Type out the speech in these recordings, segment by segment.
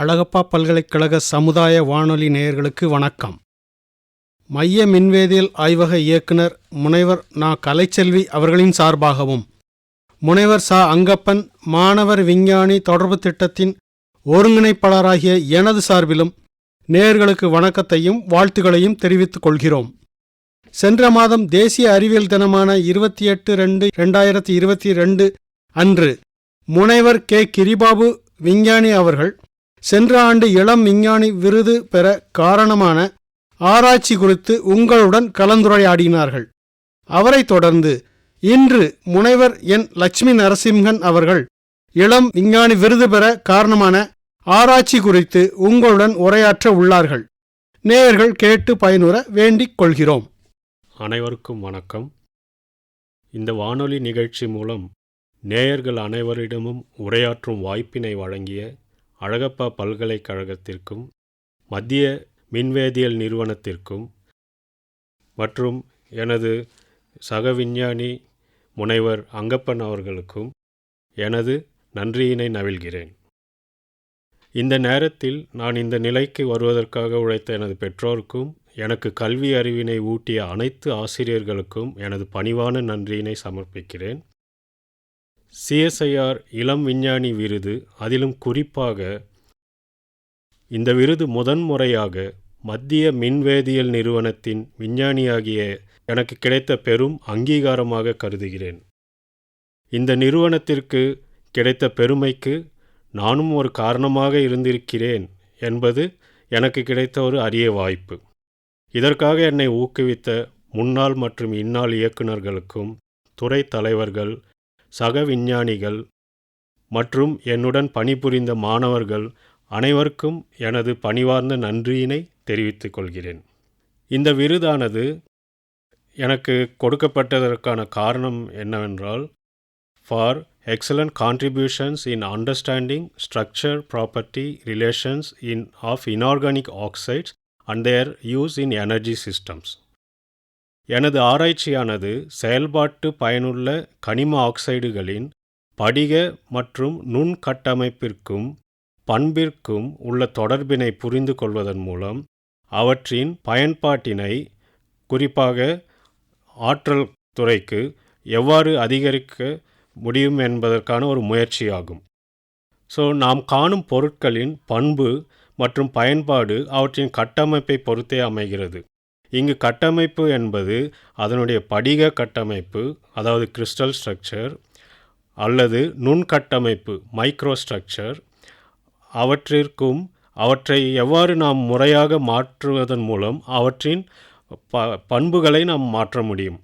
அழகப்பா பல்கலைக்கழக சமுதாய வானொலி நேயர்களுக்கு வணக்கம். மைய மின்வேதியியல் ஆய்வக இயக்குனர் முனைவர் நா. கலைச்செல்வி அவர்களின் சார்பாகவும், முனைவர் ச. அங்கப்பன் மாணவர் விஞ்ஞானி தொடர்பு திட்டத்தின் ஒருங்கிணைப்பாளராகிய எனது சார்பிலும் நேயர்களுக்கு வணக்கத்தையும் வாழ்த்துக்களையும் தெரிவித்துக் கொள்கிறோம். சென்ற மாதம் தேசிய அறிவியல் தினமான 28/2/2022 அன்று முனைவர் கே. கிரிபாபு விஞ்ஞானி அவர்கள் சென்ற ஆண்டு இளம் விஞ்ஞானி விருது பெற காரணமான ஆராய்ச்சி குறித்து உங்களுடன் கலந்துரையாடினார்கள். அவரைத் தொடர்ந்து இன்று முனைவர் என். லட்சுமி நரசிம்ஹன் அவர்கள் இளம் விஞ்ஞானி விருது பெற காரணமான ஆராய்ச்சி குறித்து உங்களுடன் உரையாற்ற உள்ளார்கள். நேயர்கள் கேட்டு பயனுற வேண்டிக் கொள்கிறோம். அனைவருக்கும் வணக்கம். இந்த வானொலி நிகழ்ச்சி மூலம் நேயர்கள் அனைவரிடமும் உரையாற்றும் வாய்ப்பினை வழங்கிய அழகப்பா பல்கலைக்கழகத்திற்கும் மத்திய மின்வேதியியல் நிறுவனத்திற்கும் மற்றும் எனது சக விஞ்ஞானி முனைவர் அங்கப்பன் அவர்களுக்கும் எனது நன்றியினை நவில்கிறேன். இந்த நேரத்தில் நான் இந்த நிலைக்கு வருவதற்காக உழைத்த எனது பெற்றோருக்கும் எனக்கு கல்வி அறிவினை ஊட்டிய அனைத்து ஆசிரியர்களுக்கும் எனது பணிவான நன்றியினை சமர்ப்பிக்கிறேன். CSIR இளம் விஞ்ஞானி விருது, அதிலும் குறிப்பாக இந்த விருது முதன்முறையாக மத்திய மின்வேதியியல் நிறுவனத்தின் விஞ்ஞானியாகிய எனக்கு கிடைத்த பெரும் அங்கீகாரமாக கருதுகிறேன். இந்த நிறுவனத்திற்கு கிடைத்த பெருமைக்கு நானும் ஒரு காரணமாக இருந்திருக்கிறேன் என்பது எனக்கு கிடைத்த ஒரு அரிய வாய்ப்பு. இதற்காக என்னை ஊக்குவித்த முன்னாள் மற்றும் இந்நாள் இயக்குநர்களுக்கும், துறை தலைவர்கள், சக விஞ்ஞானிகள் மற்றும் என்னுடன் பணிபுரிந்த மாணவர்கள் அனைவருக்கும் எனது பணிவார்ந்த நன்றியினை தெரிவித்துக் கொள்கிறேன். இந்த விருதானது எனக்கு கொடுக்கப்பட்டதற்கான காரணம் என்னவென்றால், for excellent contributions in understanding structure, property, relations of inorganic oxides and their use in energy systems. எனது ஆராய்ச்சியானது செயல்பாட்டு பயனுள்ள கனிம ஆக்சைடுகளின் படிக மற்றும் நுண்கட்டமைப்பிற்கும் பண்பிற்கும் உள்ள தொடர்பினை புரிந்து கொள்வதன் மூலம் அவற்றின் பயன்பாட்டினை, குறிப்பாக ஆற்றல் துறைக்கு எவ்வாறு அதிகரிக்க முடியும் என்பதற்கான ஒரு முயற்சியாகும். நாம் காணும் பொருட்களின் பண்பு மற்றும் பயன்பாடு அவற்றின் கட்டமைப்பை பொறுத்தே அமைகிறது. இங்கு கட்டமைப்பு என்பது அதனுடைய படிக கட்டமைப்பு, அதாவது கிறிஸ்டல் ஸ்ட்ரக்சர், அல்லது நுண்கட்டமைப்பு மைக்ரோ ஸ்ட்ரக்சர், அவற்றை எவ்வாறு நாம் முறையாக மாற்றுவதன் மூலம் அவற்றின் பண்புகளை நாம் மாற்ற முடியும்.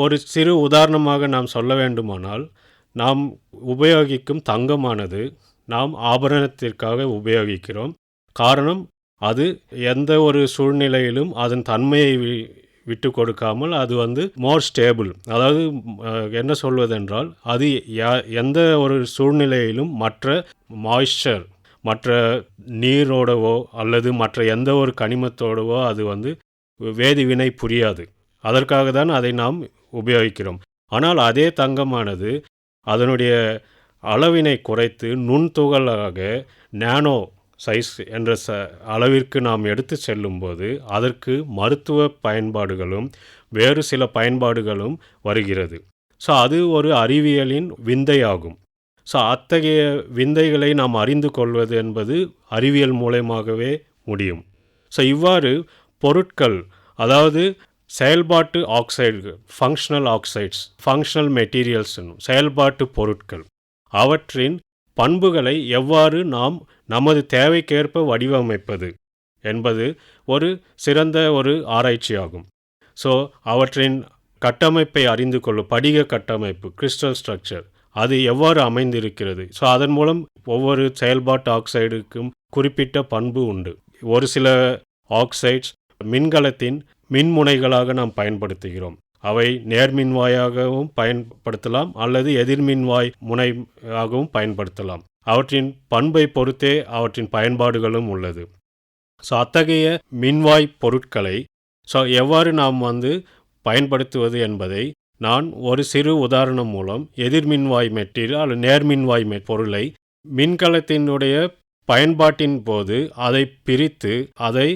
ஒரு சிறு உதாரணமாக நாம் சொல்ல வேண்டுமானால், நாம் உபயோகிக்கும் தங்கமானது நாம் ஆபரணத்திற்காக உபயோகிக்கிறோம். காரணம், அது எந்த ஒரு சூழ்நிலையிலும் அதன் தன்மையை விட்டு கொடுக்காமல் அது மோர் ஸ்டேபிள். அதாவது என்ன சொல்வதென்றால், அது எந்த ஒரு சூழ்நிலையிலும் மற்ற மாய்ஸ்சர், மற்ற நீரோடவோ அல்லது மற்ற எந்த ஒரு கனிமத்தோடவோ அது வேதிவினை புரியாது. அதற்காக தான் அதை நாம் உபயோகிக்கிறோம். ஆனால் அதே தங்கமானது அதனுடைய அளவினை குறைத்து நுண்துகளாக நானோ சைஸ் என்ற அளவிற்கு நாம் எடுத்து செல்லும்போது அதற்கு மருத்துவ பயன்பாடுகளும் வேறு சில பயன்பாடுகளும் வருகிறது. அது ஒரு அறிவியலின் விந்தையாகும். அத்தகைய விந்தைகளை நாம் அறிந்து கொள்வது என்பது அறிவியல் மூலமாகவே முடியும். இவ்வாறு பொருட்கள், அதாவது செயல்பாட்டு oxide, functional oxides, functional materials, செயல்பாட்டு பொருட்கள், அவற்றின் பண்புகளை எவ்வாறு நாம் நமது தேவைக்கேற்ப வடிவமைப்பது என்பது ஒரு சிறந்த ஒரு ஆராய்ச்சியாகும். அவற்றின் கட்டமைப்பை அறிந்து கொள்ளும், படிக கட்டமைப்பு, கிறிஸ்டல் ஸ்ட்ரக்சர், அது எவ்வாறு அமைந்திருக்கிறது. அதன் மூலம் ஒவ்வொரு செயல்பாட்டு ஆக்சைடுக்கும் குறிப்பிட்ட பண்பு உண்டு. ஒரு சில ஆக்சைட்ஸ் மின்கலத்தின் மின்முனைகளாக நாம் பயன்படுத்துகிறோம். அவை நேர்மின்வாயாகவும் பயன்படுத்தலாம் அல்லது எதிர்மின்வாய் முனையாகவும் பயன்படுத்தலாம். அவற்றின் பண்பை பொறுத்தே அவற்றின் பயன்பாடுகளும் உள்ளது. அத்தகைய மின்வாய் பொருட்களை எவ்வாறு நாம் பயன்படுத்துவது என்பதை நான் ஒரு சிறு உதாரணம் மூலம் எதிர்மின்வாய் மெட்டீரியல் அல்லது நேர்மின்வாய் பொருளை மின்கலத்தினுடைய பயன்பாட்டின் போது அதை பிரித்து அதை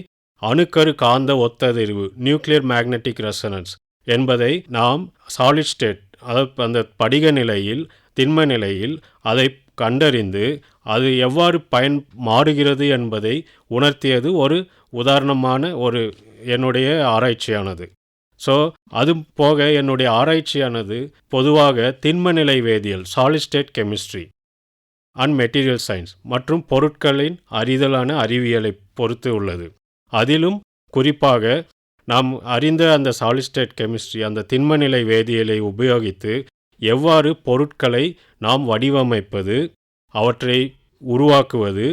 அணுக்கரு காந்த ஒத்ததிர்வு நியூக்ளியர் மேக்னெட்டிக் ரெசனன்ஸ் என்பதை நாம் சாலிட் ஸ்டேட், அதாவது அந்த படிக நிலையில் திண்ம நிலையில் அதை கண்டறிந்து அது எவ்வாறு மாறுகிறது என்பதை உணர்த்தியது ஒரு உதாரணமான ஒரு என்னுடைய ஆராய்ச்சியானது. ஸோ அது போக என்னுடைய ஆராய்ச்சியானது பொதுவாக திண்மநிலை வேதியியல், solid state chemistry and material science மற்றும் பொருட்களின் அறிதலான அறிவியலை பொறுத்து உள்ளது. அதிலும் குறிப்பாக நாம் அறிந்த அந்த சாலிட் ஸ்டேட் கெமிஸ்ட்ரி, அந்த திண்மநிலை வேதியியலை உபயோகித்து எவ்வாறு பொருட்களை நாம் வடிவமைப்பது, அவற்றை உருவாக்குவது,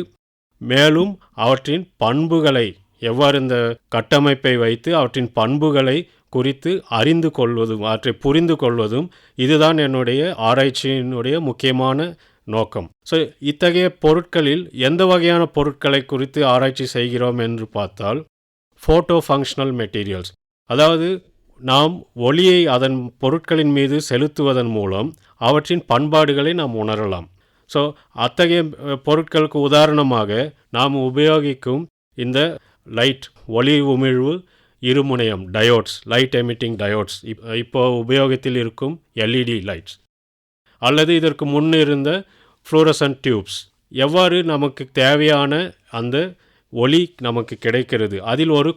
மேலும் அவற்றின் பண்புகளை எவ்வாறு இந்த கட்டமைப்பை வைத்து அவற்றின் பண்புகளை குறித்து அறிந்து கொள்வதும் அவற்றை புரிந்து கொள்வதும் இதுதான் என்னுடைய ஆராய்ச்சியினுடைய முக்கியமான நோக்கம். ஸோ இத்தகைய பொருட்களில் எந்த வகையான பொருட்களை குறித்து ஆராய்ச்சி செய்கிறோம் என்று பார்த்தால், ஃபோட்டோ ஃபங்க்ஷனல் மெட்டீரியல்ஸ், அதாவது நாம் ஒளியை அதன் பொருட்களின் மீது செலுத்துவதன் மூலம் அவற்றின் பண்பாடுகளை நாம் உணரலாம். ஸோ அத்தகைய பொருட்களுக்கு உதாரணமாக நாம் உபயோகிக்கும் இந்த லைட், ஒளி உமிழ்வு இருமுனையம் டயோட்ஸ், லைட் எமிட்டிங் டயோட்ஸ், இப்போ உபயோகத்தில் இருக்கும் எல்இடி லைட்ஸ், அல்லது இதற்கு முன் இருந்த ஃப்ளூரசன்ட் டியூப்ஸ், எவ்வாறு நமக்கு தேவையான அந்த ஒளி நமக்கு கிடைக்கிறது. அதில் ஒரு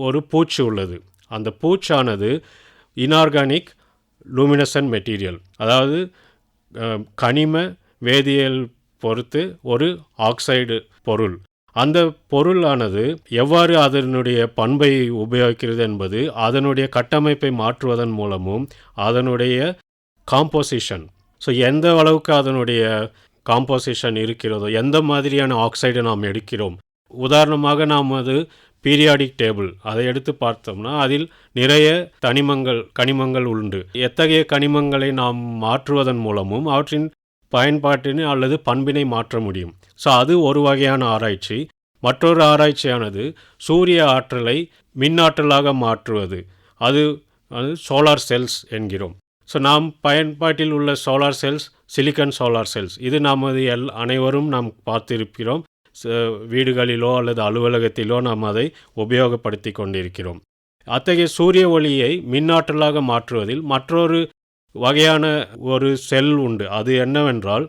ஒரு பூச்சு உள்ளது. அந்த பூச்சானது இன்ஆர்கானிக் லூமினசன்ட் மெட்டீரியல், அதாவது கனிம வேதியியல் பொறுத்து ஒரு ஆக்சைடு பொருள். அந்த பொருளானது எவ்வாறு அதனுடைய பண்பை உபயோகிக்கிறது என்பது அதனுடைய கட்டமைப்பை மாற்றுவதன் மூலமும் அதனுடைய காம்போசிஷன், ஸோ எந்த அளவுக்கு அதனுடைய காம்போசிஷன் இருக்கிறதோ, எந்த மாதிரியான ஆக்சைடை நாம் எடுக்கிறோம். உதாரணமாக நாம் அது பீரியாடிக் டேபிள் அதை எடுத்து பார்த்தோம்னா அதில் நிறைய கனிமங்கள் உண்டு. எத்தகைய கனிமங்களை நாம் மாற்றுவதன் மூலமும் அவற்றின் பயன்பாட்டினை அல்லது பண்பினை மாற்ற முடியும். ஸோ அது ஒரு வகையான ஆராய்ச்சி. மற்றொரு ஆராய்ச்சியானது சூரிய ஆற்றலை மின்னாற்றலாக மாற்றுவது. அது சோலார் செல்ஸ் என்கிறோம். ஸோ நாம் பயன்பாட்டில் உள்ள solar cells silicon solar cells, இது நாம் அனைவரும் நாம் பார்த்திருக்கிறோம். வீடுகளிலோ அல்லது அலுவலகத்திலோ நாம் அதை உபயோகப்படுத்தி கொண்டிருக்கிறோம். அத்தகைய சூரிய ஒளியை மின்னாற்றலாக மாற்றுவதில் மற்றொரு வகையான ஒரு செல் உண்டு. அது என்னவென்றால்,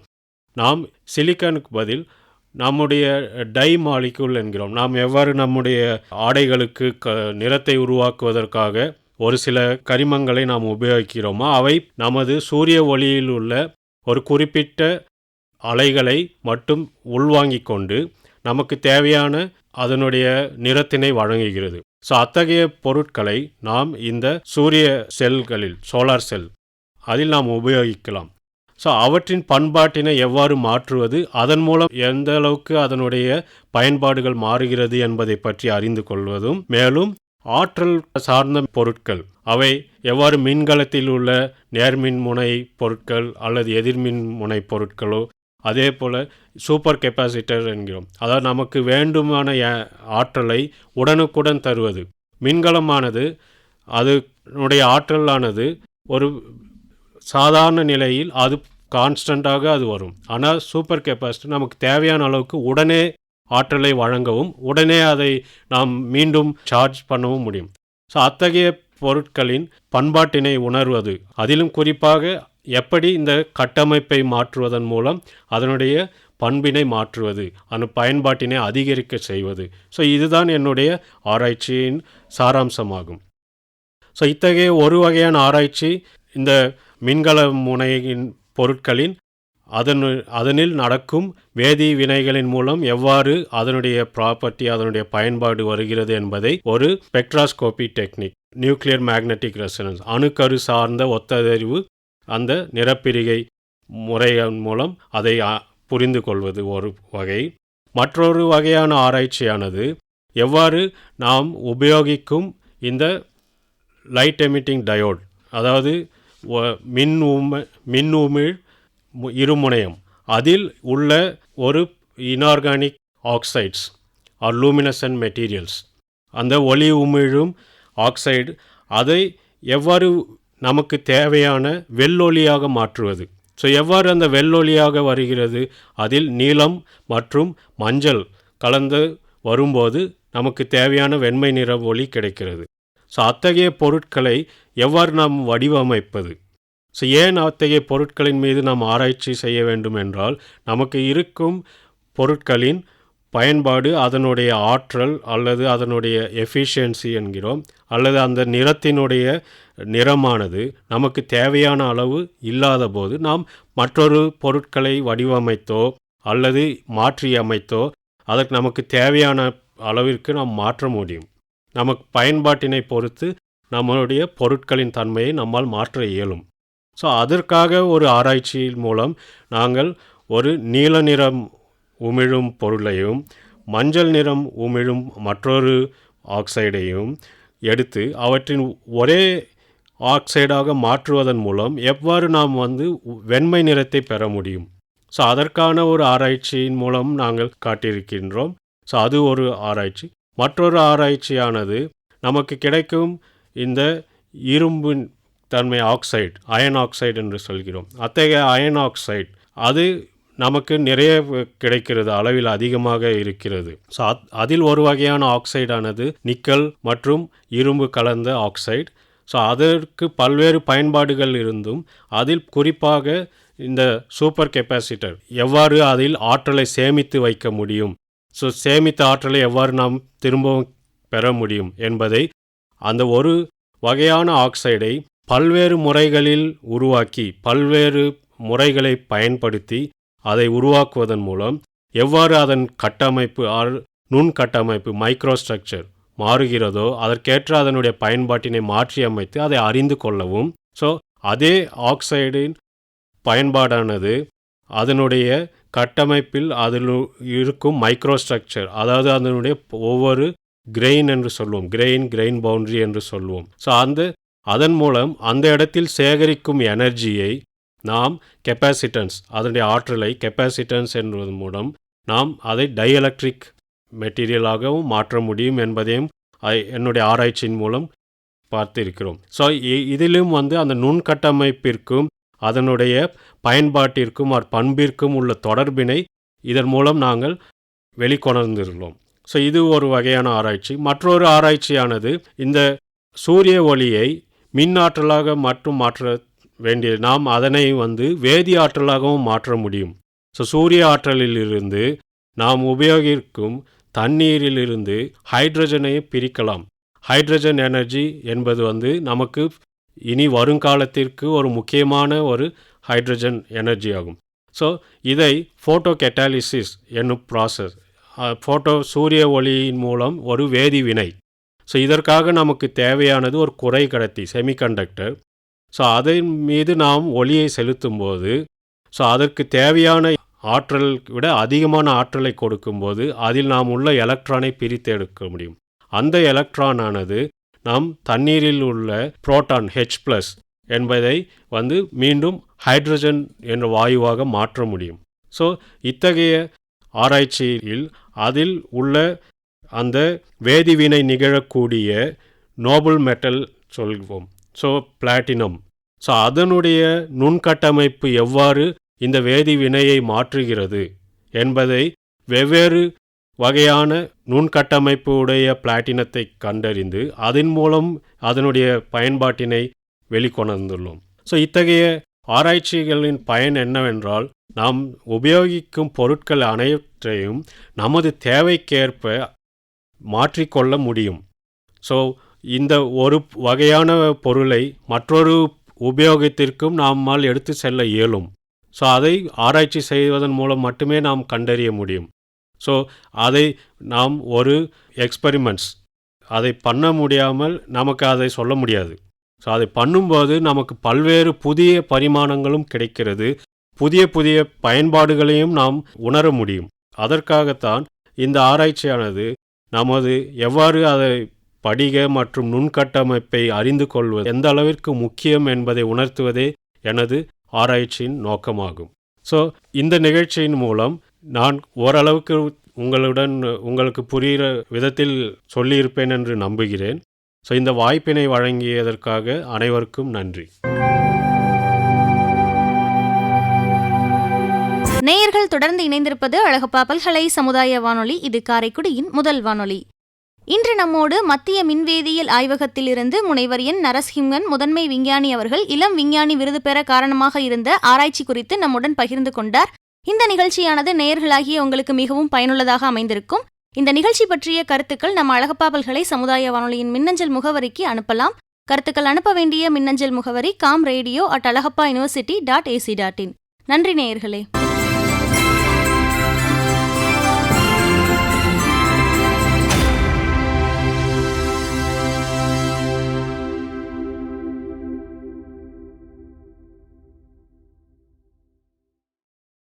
நாம் சிலிக்கானுக்கு பதில் நம்முடைய டை மாலிக்யூல் என்கிறோம். நாம் எவ்வாறு நம்முடைய ஆடைகளுக்கு நிறத்தை உருவாக்குவதற்காக ஒரு சில கரிமங்களை நாம் உபயோகிக்கிறோமோ அவை நமது சூரிய ஒளியில் உள்ள ஒரு குறிப்பிட்ட அலைகளை மட்டும் உள்வாங்கிக் கொண்டு நமக்கு தேவையான அதனுடைய நிறத்தினை வழங்குகிறது. ஸோ அத்தகைய பொருட்களை நாம் இந்த சூரிய செல்களில், சோலார் செல், அதில் நாம் உபயோகிக்கலாம். ஸோ அவற்றின் பண்பாட்டினை எவ்வாறு மாற்றுவது, அதன் மூலம் எந்த அளவுக்கு அதனுடைய பயன்பாடுகள் மாறுகிறது என்பதை பற்றி அறிந்து கொள்வதும், மேலும் ஆற்றல் சார்ந்த பொருட்கள் அவை எவ்வாறு மின்கலத்தில் உள்ள நேர்மின் முனை பொருட்கள் அல்லது எதிர்மின் முனை பொருட்களோ, அதே போல் சூப்பர் கெப்பாசிட்டர் என்கிறோம், அதாவது நமக்கு வேண்டுமான ஆற்றலை உடனுக்குடன் தருவது. மின்கலமானது அதனுடைய ஆற்றலானது ஒரு சாதாரண நிலையில் அது கான்ஸ்டண்ட்டாக அது வரும். ஆனால் சூப்பர் கெப்பாசிட்டர் நமக்கு தேவையான அளவுக்கு உடனே ஆற்றலை வழங்கவும் உடனே அதை நாம் மீண்டும் சார்ஜ் பண்ணவும் முடியும். ஸோ அத்தகைய பொருட்களின் பண்பாட்டினை உணர்வது, அதிலும் குறிப்பாக எப்படி இந்த கட்டமைப்பை மாற்றுவதன் மூலம் அதனுடைய பண்பினை மாற்றுவது, அந்த பயன்பாட்டினை அதிகரிக்க செய்வது. ஸோ இதுதான் என்னுடைய ஆராய்ச்சியின் சாராம்சமாகும். ஸோ இத்தகைய ஒரு வகையான ஆராய்ச்சி இந்த மின்கல முனையின் பொருட்களின் அதனில் நடக்கும் வேதி வினைகளின் மூலம் எவ்வாறு அதனுடைய ப்ராப்பர்ட்டி, அதனுடைய பயன்பாடு வருகிறது என்பதை ஒரு spectroscopy technique, nuclear magnetic resonance, அணுக்கரு சார்ந்த ஒத்ததிர்வு, அந்த நிறப்பிரிகை முறையின் மூலம் அதை புரிந்து கொள்வது ஒரு வகை. மற்றொரு வகையான ஆராய்ச்சியானது எவ்வாறு நாம் உபயோகிக்கும் இந்த லைட் எமிட்டிங் டயோட், அதாவது மின் உமிழ் இருமுனையம், அதில் உள்ள ஒரு இன்ஆர்கானிக் ஆக்சைட்ஸ் ஆர் லூமினசன்ட் மெட்டீரியல்ஸ், அந்த ஒளி உமிழும் ஆக்சைடு, அதை எவ்வாறு நமக்கு தேவையான வெள்ளொளியாக மாற்றுவது. ஸோ எவ்வாறு அந்த வெள்ளொளியாக வருகிறது, அதில் நீலம் மற்றும் மஞ்சள் கலந்து வரும்போது நமக்கு தேவையான வெண்மை நிற ஒளி கிடைக்கிறது. ஸோ அத்தகைய பொருட்களை எவ்வாறு நாம் வடிவமைப்பது? ஸோ ஏன் அத்தகைய பொருட்களின் மீது நாம் ஆராய்ச்சி செய்ய வேண்டும் என்றால், நமக்கு இருக்கும் பொருட்களின் பயன்பாடு, அதனுடைய ஆற்றல் அல்லது அதனுடைய எஃபிஷியன்சி என்கிறோம், அல்லது அந்த நிறத்தினுடைய நிறமானது நமக்கு தேவையான அளவு இல்லாத போது நாம் மற்றொரு பொருட்களை வடிவமைத்தோ அல்லது மாற்றி அமைத்தோ அதற்கு நமக்கு தேவையான அளவிற்கு நாம் மாற்ற முடியும். நமக்கு பயன்பாட்டினை பொறுத்து நம்மளுடைய பொருட்களின் தன்மையை நம்மால் மாற்ற இயலும். ஸோ அதற்காக ஒரு ஆராய்ச்சியின் மூலம் நாங்கள் ஒரு நீல நிறம் உமிழும் பொருளையும் மஞ்சள் நிறம் உமிழும் மற்றொரு ஆக்சைடையும் எடுத்து அவற்றின் ஒரே ஆக்சைடாக மாற்றுவதன் மூலம் எவ்வாறு நாம் வெண்மை நிறத்தை பெற முடியும். ஸோ அதற்கான ஒரு ஆராய்ச்சியின் மூலம் நாங்கள் காட்டியிருக்கின்றோம். ஸோ அது ஒரு ஆராய்ச்சி. மற்றொரு ஆராய்ச்சியானது நமக்கு கிடைக்கும் இந்த இரும்பின் தன்மை ஆக்சைடு, அயன் ஆக்சைடு என்று சொல்கிறோம். அத்தகைய அயன் ஆக்சைடு அது நமக்கு நிறைய கிடைக்கிறது, அளவில் அதிகமாக இருக்கிறது. ஸோ அதில் ஒரு வகையான ஆக்சைடானது நிக்கல் மற்றும் இரும்பு கலந்த ஆக்சைடு. ஸோ அதற்கு பல்வேறு பயன்பாடுகள் இருந்தும் அதில் குறிப்பாக இந்த சூப்பர் கெப்பாசிட்டர் எவ்வாறு அதில் ஆற்றலை சேமித்து வைக்க முடியும், ஸோ சேமித்த ஆற்றலை எவ்வாறு நாம் திரும்பவும் பெற முடியும் என்பதை அந்த ஒரு வகையான ஆக்சைடை பல்வேறு முறைகளில் உருவாக்கி பல்வேறு முறைகளை பயன்படுத்தி அதை உருவாக்குவதன் மூலம் எவ்வாறு அதன் கட்டமைப்பு நுண்கட்டமைப்பு மைக்ரோஸ்ட்ரக்சர் மாறுகிறதோ அதற்கேற்ற அதனுடைய பயன்பாட்டினை மாற்றி அமைத்து அதை அறிந்து கொள்ளவும். ஸோ அதே ஆக்சைடின் பயன்பாடானது அதனுடைய கட்டமைப்பில் அதில் இருக்கும் மைக்ரோஸ்ட்ரக்சர், அதாவது அதனுடைய ஒவ்வொரு கிரெயின் என்று சொல்லுவோம், கிரெயின் பவுண்டரி என்று சொல்லுவோம். ஸோ அதன் மூலம் அந்த இடத்தில் சேகரிக்கும் எனர்ஜியை நாம் கெப்பாசிட்டன்ஸ், அதனுடைய ஆற்றலை கெப்பாசிட்டன்ஸ் என்பதன் மூலம் நாம் அதை டைஎலக்ட்ரிக் மெட்டீரியலாகவும் மாற்ற முடியும் என்பதையும் என்னுடைய ஆராய்ச்சியின் மூலம் பார்த்திருக்கிறோம். ஸோ இதிலும் அந்த நுண்கட்டமைப்பிற்கும் அதனுடைய பயன்பாட்டிற்கும் பண்பிற்கும் உள்ள தொடர்பினை இதன் மூலம் நாங்கள் வெளிக்கொணர்ந்துள்ளோம். ஸோ இது ஒரு வகையான ஆராய்ச்சி. மற்றொரு ஆராய்ச்சியானது இந்த சூரிய ஒளியை மின் ஆற்றலாக மட்டும் மாற்ற வேண்டிய நாம் அதனை வேதி ஆற்றலாகவும் மாற்ற முடியும். ஸோ சூரிய ஆற்றலிலிருந்து நாம் உபயோகிக்கும் தண்ணீரிலிருந்து ஹைட்ரஜனை பிரிக்கலாம். ஹைட்ரஜன் எனர்ஜி என்பது நமக்கு இனி வருங்காலத்திற்கு ஒரு முக்கியமான ஒரு ஹைட்ரஜன் எனர்ஜி ஆகும். ஸோ இதை ஃபோட்டோ கெட்டாலிசிஸ் என்னும் ப்ராசஸ், சூரிய ஒளியின் மூலம் ஒரு வேதி வினை. ஸோ இதற்காக நமக்கு தேவையானது ஒரு குறை கடத்தி, செமிகண்டக்டர். ஸோ அதன் மீது நாம் ஒளியை செலுத்தும் போது அதற்கு தேவையான ஆற்றல் விட அதிகமான ஆற்றலை கொடுக்கும்போது அதில் நாம் உள்ள எலக்ட்ரானை பிரித்து எடுக்க முடியும். அந்த எலக்ட்ரானானது நாம் தண்ணீரில் உள்ள புரோட்டான் H+ என்பதை மீண்டும் ஹைட்ரஜன் என்ற வாயுவாக மாற்ற முடியும். ஸோ இத்தகைய ஆராய்ச்சியில் அதில் உள்ள அந்த வேதிவினை நிகழக்கூடிய நோபல் மெட்டல் சொல்வோம், ஸோ பிளாட்டினம். ஸோ அதனுடைய நுண்கட்டமைப்பு எவ்வாறு இந்த வேதி வினையை மாற்றுகிறது என்பதை வெவ்வேறு வகையான நுண்கட்டமைப்பு உடைய பிளாட்டினத்தை கண்டறிந்து அதன் மூலம் அதனுடைய பயன்பாட்டினை வெளிக்கொணர்ந்துள்ளோம். ஸோ இத்தகைய ஆராய்ச்சிகளின் பயன் என்னவென்றால், நாம் உபயோகிக்கும் பொருட்கள் அனைத்தையும் நமது தேவைக்கேற்ப மாற்றிக்கொள்ள முடியும். ஸோ இந்த ஒரு வகையான பொருளை மற்றொரு உபயோகத்திற்கும் நம்மால் எடுத்து செல்ல இயலும். ஸோ அதை ஆராய்ச்சி செய்வதன் மூலம் மட்டுமே நாம் கண்டறிய முடியும். ஸோ அதை நாம் ஒரு எக்ஸ்பெரிமெண்ட்ஸ் அதை பண்ண முடியாமல் நமக்கு அதை சொல்ல முடியாது. ஸோ அதை பண்ணும்போது நமக்கு பல்வேறு புதிய பரிமாணங்களும் கிடைக்கிறது, புதிய புதிய பயன்பாடுகளையும் நாம் உணர முடியும். அதற்காகத்தான் இந்த ஆராய்ச்சியானது நமது எவ்வாறு அதை படிக மற்றும் நுண்கட்டமைப்பை அறிந்து கொள்வது எந்த அளவிற்கு முக்கியம் என்பதை உணர்த்துவதே எனது ஆராய்ச்சியின் நோக்கமாகும். ஸோ இந்த நிகழ்ச்சியின் மூலம் நான் ஓரளவுக்கு உங்களுக்கு புரிகிற விதத்தில் சொல்லியிருப்பேன் என்று நம்புகிறேன். ஸோ இந்த வாய்ப்பினை வழங்கியதற்காக அனைவருக்கும் நன்றி. நேயர்கள் தொடர்ந்து இணைந்திருப்பது அழகப்பா பல்கலை சமுதாய வானொலி. இது காரைக்குடியின் முதல் வானொலி. இன்று நம்மோடு மத்திய மின்வேதியியல் ஆய்வகத்திலிருந்து முனைவர் என் நரசிம்ஹன் முதன்மை விஞ்ஞானி அவர்கள் இளம் விஞ்ஞானி விருது பெற காரணமாக இருந்த ஆராய்ச்சி குறித்து நம்முடன் பகிர்ந்து கொண்டார். இந்த நிகழ்ச்சியானது நேயர்களாகிய உங்களுக்கு மிகவும் பயனுள்ளதாக அமைந்திருக்கும். இந்த நிகழ்ச்சி பற்றிய கருத்துக்கள் நம்ம அழகப்பா பல்கலை சமுதாய வானொலியின் மின்னஞ்சல் முகவரிக்கு அனுப்பலாம். கருத்துக்கள் அனுப்ப வேண்டிய மின்னஞ்சல் முகவரி comradio@alagappauniversity.ac.in. நன்றி நேயர்களே.